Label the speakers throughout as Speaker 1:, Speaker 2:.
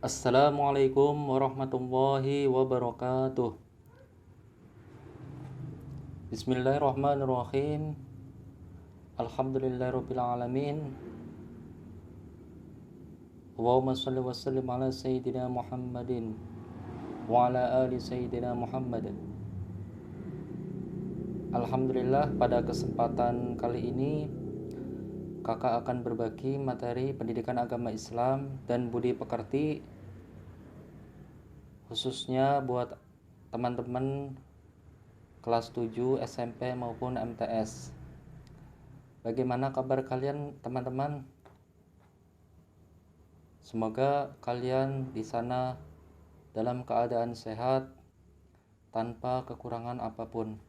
Speaker 1: Assalamualaikum warahmatullahi wabarakatuh. Bismillahirrahmanirrahim. Alhamdulillahirabbil alamin. Allahumma shalli wa sallim ala sayyidina Muhammadin wa ala ali sayyidina Muhammad. Alhamdulillah, pada kesempatan kali ini kakak akan berbagi materi pendidikan agama Islam dan budi pekerti, khususnya buat teman-teman kelas 7 SMP maupun MTS. Bagaimana kabar kalian, teman-teman? Semoga kalian di sana dalam keadaan sehat tanpa kekurangan apapun.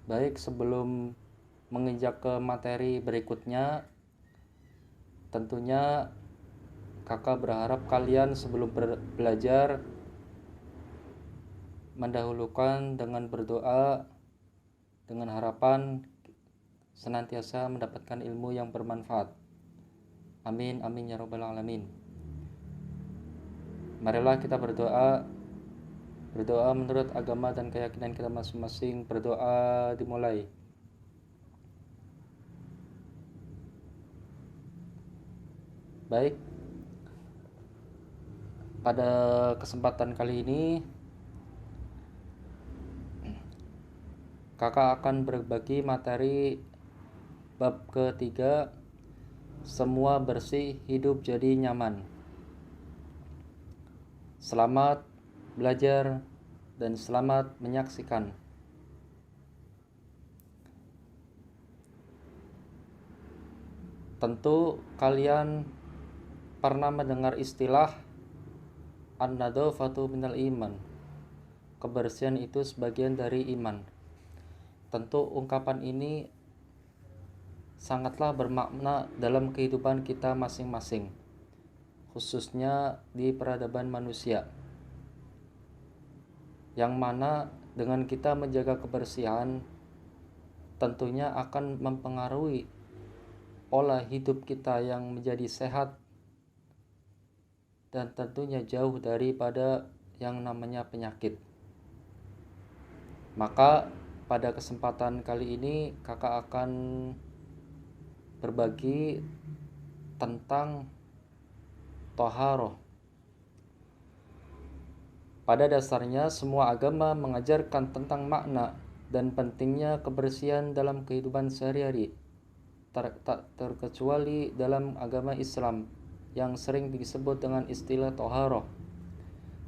Speaker 1: Baik, sebelum menginjak ke materi berikutnya, tentunya kakak berharap kalian sebelum belajar mendahulukan dengan berdoa, dengan harapan senantiasa mendapatkan ilmu yang bermanfaat. Amin, amin ya rabbal alamin. Marilah kita berdoa menurut agama dan keyakinan kita masing-masing. Berdoa dimulai. Baik, pada kesempatan kali ini kakak akan berbagi materi bab ketiga, semua bersih hidup jadi nyaman. Selamat belajar dan selamat menyaksikan. Tentu kalian pernah mendengar istilah an-nadhafatu minal iman. Kebersihan itu sebagian dari iman. Tentu ungkapan ini sangatlah bermakna dalam kehidupan kita masing-masing, khususnya di peradaban manusia, yang mana dengan kita menjaga kebersihan tentunya akan mempengaruhi pola hidup kita yang menjadi sehat dan tentunya jauh daripada yang namanya penyakit. Maka pada kesempatan kali ini kakak akan berbagi tentang thaharah. Pada dasarnya semua agama mengajarkan tentang makna dan pentingnya kebersihan dalam kehidupan sehari-hari, tak terkecuali dalam agama Islam yang sering disebut dengan istilah thaharah.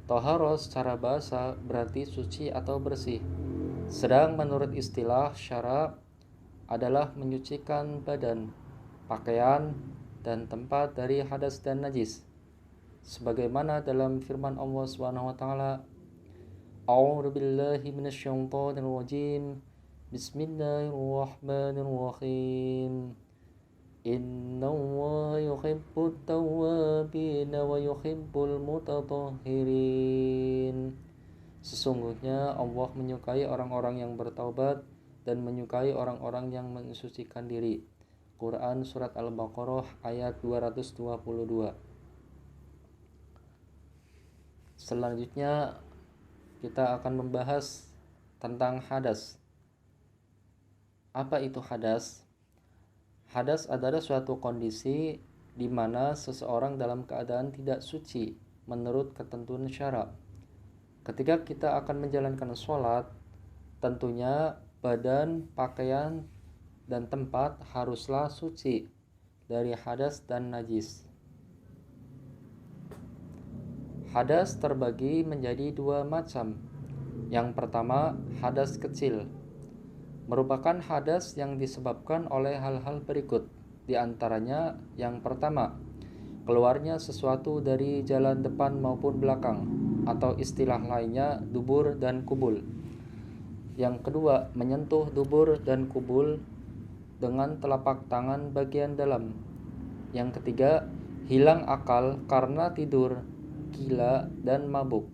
Speaker 1: Thaharah secara bahasa berarti suci atau bersih, sedang menurut istilah syara adalah menyucikan badan, pakaian, dan tempat dari hadas dan najis. Sebagaimana dalam firman Allah SWT, A'udzu billahi minasyaitonir rajim. Bismillahirrahmanirrahim. Innallaha yuhibbut tawwabin wa yuhibbul mutatahhirin. Sesungguhnya Allah menyukai orang-orang yang bertaubat dan menyukai orang-orang yang mensucikan diri. Quran Surat Al-Baqarah ayat 222. Selanjutnya kita akan membahas tentang hadas. Apa itu hadas? Hadas adalah suatu kondisi di mana seseorang dalam keadaan tidak suci menurut ketentuan syara. Ketika kita akan menjalankan sholat, tentunya badan, pakaian, dan tempat haruslah suci dari hadas dan najis. Hadas terbagi menjadi dua macam. Yang pertama, hadas kecil, merupakan hadas yang disebabkan oleh hal-hal berikut. Di antaranya, yang pertama, keluarnya sesuatu dari jalan depan maupun belakang, atau istilah lainnya dubur dan kubul. Yang kedua, menyentuh dubur dan kubul dengan telapak tangan bagian dalam. Yang ketiga, hilang akal karena tidur, gila, dan mabuk.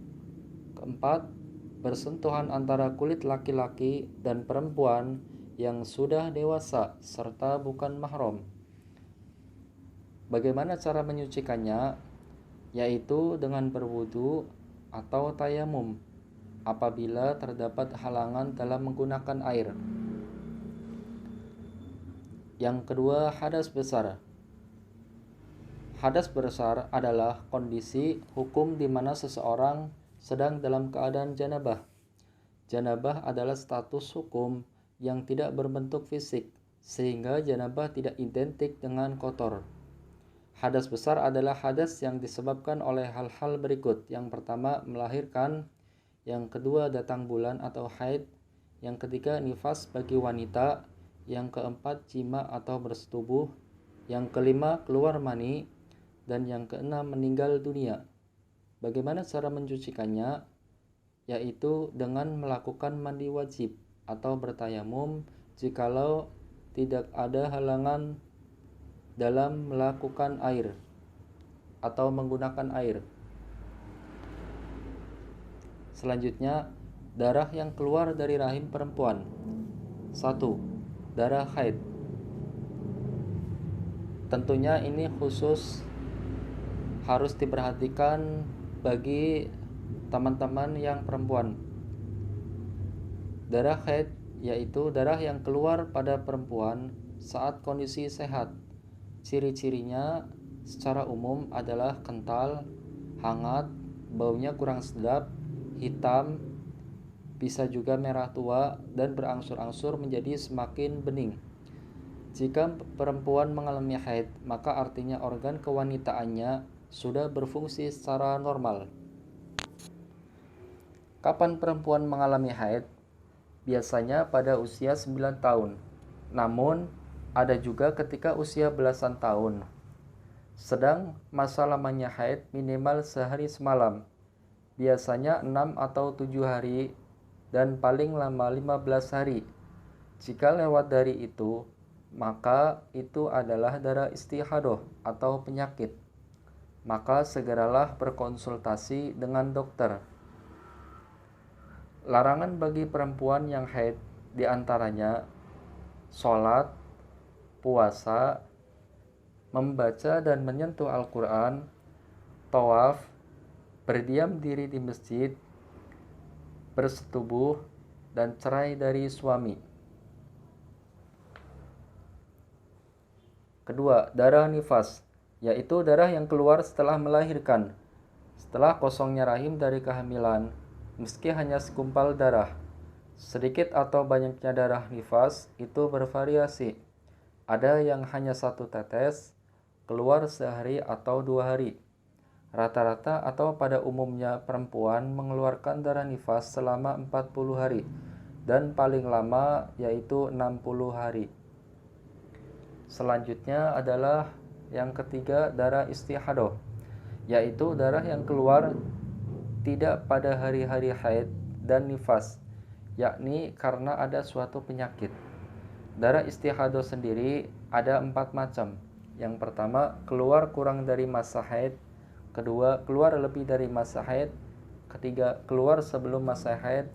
Speaker 1: Keempat, bersentuhan antara kulit laki-laki dan perempuan yang sudah dewasa serta bukan mahram. Bagaimana cara menyucikannya? Yaitu dengan berwudu atau tayamum apabila terdapat halangan dalam menggunakan air. Yang kedua, hadas besar. Hadas besar adalah kondisi hukum di mana seseorang sedang dalam keadaan janabah. Janabah adalah status hukum yang tidak berbentuk fisik, sehingga janabah tidak identik dengan kotor. Hadas besar adalah hadas yang disebabkan oleh hal-hal berikut. Yang pertama, melahirkan. Yang kedua, datang bulan atau haid. Yang ketiga, nifas bagi wanita. Yang keempat, jima atau bersetubuh. Yang kelima, keluar mani. Dan yang keenam, meninggal dunia. Bagaimana cara mencucikannya? Yaitu dengan melakukan mandi wajib atau bertayamum jikalau tidak ada halangan dalam melakukan air atau menggunakan air. Selanjutnya, darah yang keluar dari rahim perempuan. 1. Darah haid. Tentunya ini khusus harus diperhatikan bagi teman-teman yang perempuan. Darah haid yaitu darah yang keluar pada perempuan saat kondisi sehat. Ciri-cirinya secara umum adalah kental, hangat, baunya kurang sedap, hitam, bisa juga merah tua, dan berangsur-angsur menjadi semakin bening. Jika perempuan mengalami haid, maka artinya organ kewanitaannya sudah berfungsi secara normal. Kapan perempuan mengalami haid? Biasanya pada usia 9 tahun. Namun, ada juga ketika usia belasan tahun. Sedang masa lamanya haid minimal sehari semalam. Biasanya 6 atau 7 hari dan paling lama 15 hari. Jika lewat dari itu, maka itu adalah darah istihadah atau penyakit. Maka segeralah berkonsultasi dengan dokter. Larangan bagi perempuan yang haid diantaranya sholat, puasa, membaca dan menyentuh Al-Quran, tawaf, berdiam diri di masjid, bersetubuh, dan cerai dari suami. Kedua, darah nifas, yaitu darah yang keluar setelah melahirkan, setelah kosongnya rahim dari kehamilan, meski hanya segumpal darah. Sedikit atau banyaknya darah nifas itu bervariasi. Ada yang hanya 1 tetes, keluar sehari atau 2 hari. Rata-rata atau pada umumnya perempuan mengeluarkan darah nifas selama 40 hari dan paling lama yaitu 60 hari. Selanjutnya adalah yang ketiga, darah istihadah, yaitu darah yang keluar tidak pada hari-hari haid dan nifas, yakni karena ada suatu penyakit. Darah istihadah sendiri ada 4 macam. Yang pertama, keluar kurang dari masa haid. Kedua, keluar lebih dari masa haid. Ketiga, keluar sebelum masa haid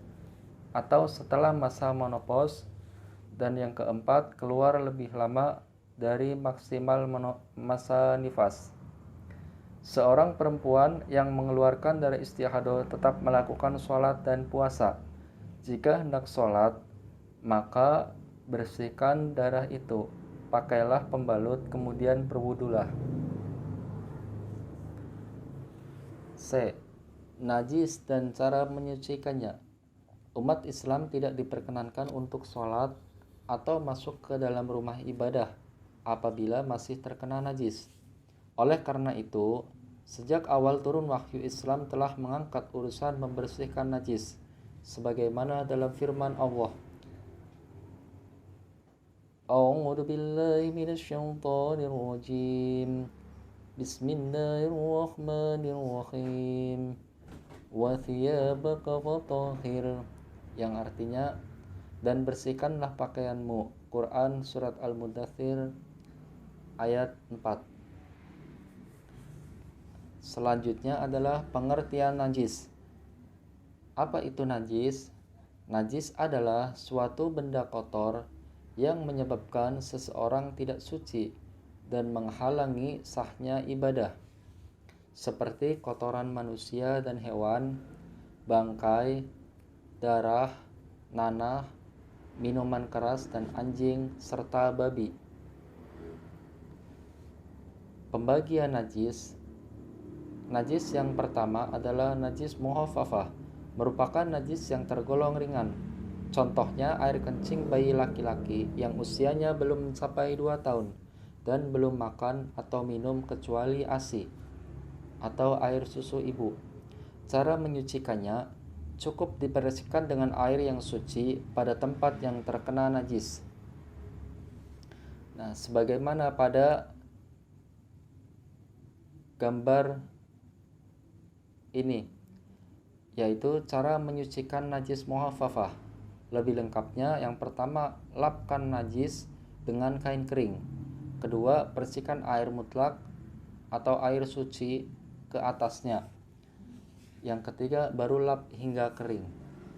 Speaker 1: atau setelah masa menopause. Dan yang keempat, keluar lebih lama dari maksimal masa nifas. Seorang perempuan yang mengeluarkan darah istihadah tetap melakukan sholat dan puasa. Jika hendak sholat, maka bersihkan darah itu, pakailah pembalut, kemudian berwudulah. C. Najis dan cara menyucikannya. Umat Islam tidak diperkenankan untuk sholat atau masuk ke dalam rumah ibadah apabila masih terkena najis. Oleh karena itu, sejak awal turun wahyu Islam telah mengangkat urusan membersihkan najis, sebagaimana dalam firman Allah. A'udzu billahi minasyaitonir rajim. Bismillahirrahmanirrahim. Wa thiyabaka fatahhir, yang artinya dan bersihkanlah pakaianmu. Quran surat Al-Mudaththir ayat 4. Selanjutnya adalah pengertian najis. Apa itu najis? Najis adalah suatu benda kotor yang menyebabkan seseorang tidak suci dan menghalangi sahnya ibadah, seperti kotoran manusia dan hewan, bangkai, darah, nanah, minuman keras dan anjing, serta babi. Pembagian najis. Najis yang pertama adalah najis muhaffafah, merupakan najis yang tergolong ringan. Contohnya air kencing bayi laki-laki yang usianya belum mencapai 2 tahun dan belum makan atau minum kecuali ASI atau air susu ibu. Cara menyucikannya, cukup dibersihkan dengan air yang suci pada tempat yang terkena najis. Nah, sebagaimana pada gambar ini, yaitu cara menyucikan najis muhaffafah. Lebih lengkapnya, yang pertama, lapkan najis dengan kain kering. Kedua, bersihkan air mutlak atau air suci ke atasnya. Yang ketiga, baru lap hingga kering.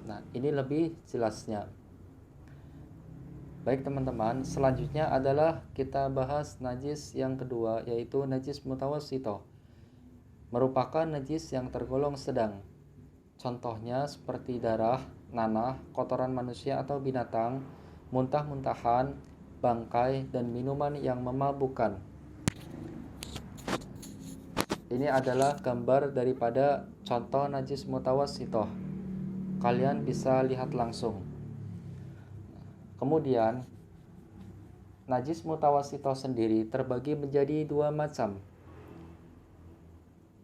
Speaker 1: Nah, ini lebih jelasnya. Baik teman-teman, selanjutnya adalah kita bahas najis yang kedua, yaitu najis mutawassithah. Merupakan najis yang tergolong sedang. Contohnya seperti darah, nanah, kotoran manusia atau binatang, muntah-muntahan, bangkai, dan minuman yang memabukkan. Ini adalah gambar daripada contoh najis mutawassithah. Kalian bisa lihat langsung. Kemudian, najis mutawassithah sendiri terbagi menjadi 2 macam.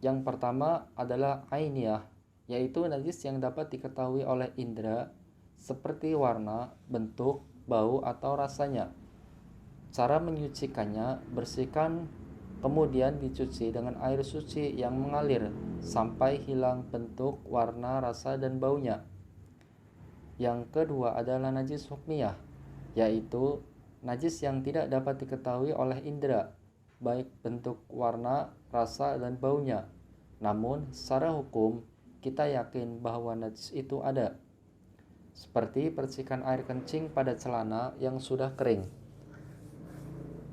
Speaker 1: Yang pertama adalah ainiyah, yaitu najis yang dapat diketahui oleh indera seperti warna, bentuk, bau, atau rasanya. Cara menyucikannya, bersihkan kemudian dicuci dengan air suci yang mengalir sampai hilang bentuk, warna, rasa, dan baunya. Yang kedua adalah najis hukmiyah, yaitu najis yang tidak dapat diketahui oleh indera, baik bentuk, warna, rasa, dan baunya. Namun secara hukum kita yakin bahwa najis itu ada, seperti percikan air kencing pada celana yang sudah kering.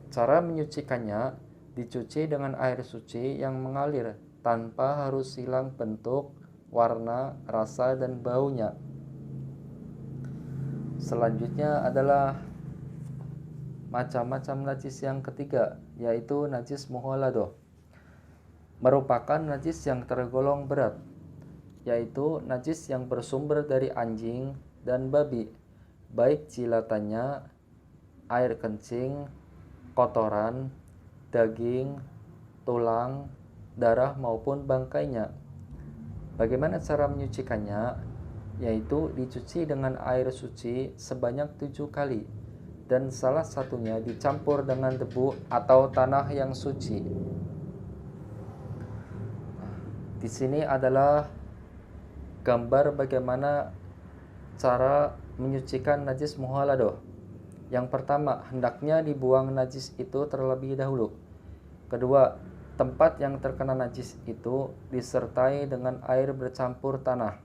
Speaker 1: Cara menyucikannya, dicuci dengan air suci yang mengalir tanpa harus hilang bentuk, warna, rasa, dan baunya. Selanjutnya adalah macam-macam najis yang ketiga, yaitu najis mughaladah. Merupakan najis yang tergolong berat, yaitu najis yang bersumber dari anjing dan babi, baik jilatannya, air kencing, kotoran, daging, tulang, darah maupun bangkainya. Bagaimana cara menyucikannya? Yaitu dicuci dengan air suci sebanyak 7 kali dan salah satunya dicampur dengan debu atau tanah yang suci. Di sini adalah gambar bagaimana cara menyucikan najis mughaladah. Yang pertama, hendaknya dibuang najis itu terlebih dahulu. Kedua, tempat yang terkena najis itu disertai dengan air bercampur tanah.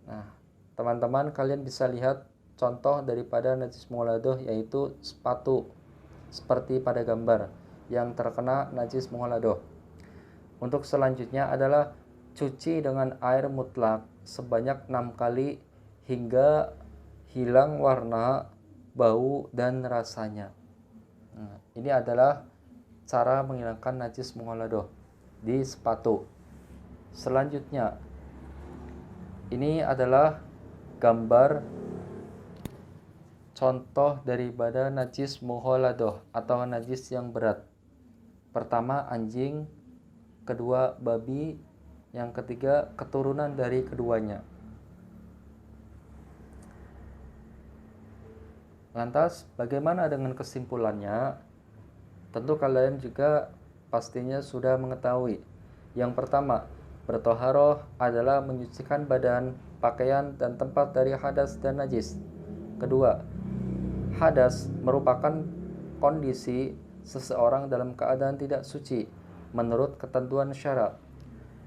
Speaker 1: Nah, teman-teman kalian bisa lihat contoh daripada najis mughaladah, yaitu sepatu seperti pada gambar yang terkena najis mughaladah. Untuk selanjutnya adalah cuci dengan air mutlak sebanyak 6 kali hingga hilang warna, bau, dan rasanya. Nah, ini adalah cara menghilangkan najis mughaladah di sepatu. Selanjutnya, ini adalah gambar contoh daripada najis mughaladah atau najis yang berat. Pertama anjing, kedua babi, yang ketiga keturunan dari keduanya. Lantas bagaimana dengan kesimpulannya? Tentu kalian juga pastinya sudah mengetahui. Yang pertama, bertoharoh adalah menyucikan badan, pakaian, dan tempat dari hadas dan najis. Kedua, hadas merupakan kondisi seseorang dalam keadaan tidak suci menurut ketentuan syara.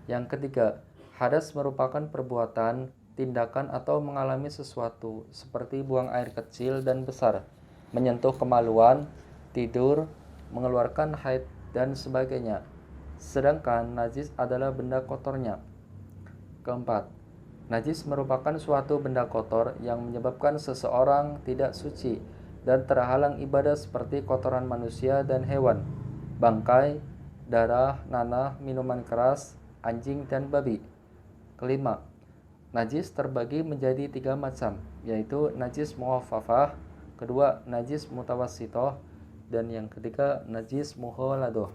Speaker 1: Yang ketiga, hadas merupakan perbuatan, tindakan, atau mengalami sesuatu seperti buang air kecil dan besar, menyentuh kemaluan, tidur, mengeluarkan haid dan sebagainya. Sedangkan najis adalah benda kotornya. Keempat, najis merupakan suatu benda kotor yang menyebabkan seseorang tidak suci dan terhalang ibadah seperti kotoran manusia dan hewan, bangkai, darah, nanah, minuman keras, anjing, dan babi. Kelima, najis terbagi menjadi 3 macam, yaitu najis muhaffafah, kedua najis mutawassitoh, dan yang ketiga najis mughaladoh.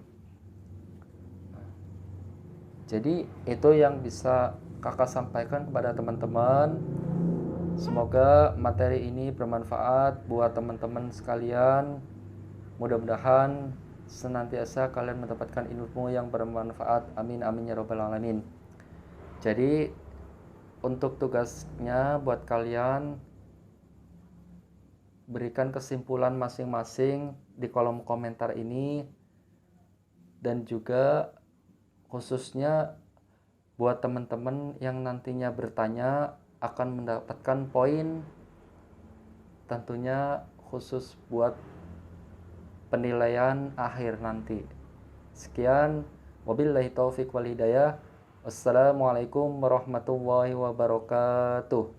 Speaker 1: Jadi itu yang bisa kakak sampaikan kepada teman-teman. Semoga materi ini bermanfaat buat teman-teman sekalian. Mudah-mudahan senantiasa kalian mendapatkan ilmu yang bermanfaat. Amin amin ya robbal alamin. Jadi untuk tugasnya buat kalian, berikan kesimpulan masing-masing di kolom komentar ini, dan juga khususnya buat teman-teman yang nantinya bertanya akan mendapatkan poin, tentunya khusus buat penilaian akhir nanti. Sekian, wabillahi taufiq wal hidayah. Wassalamualaikum warahmatullahi wabarakatuh.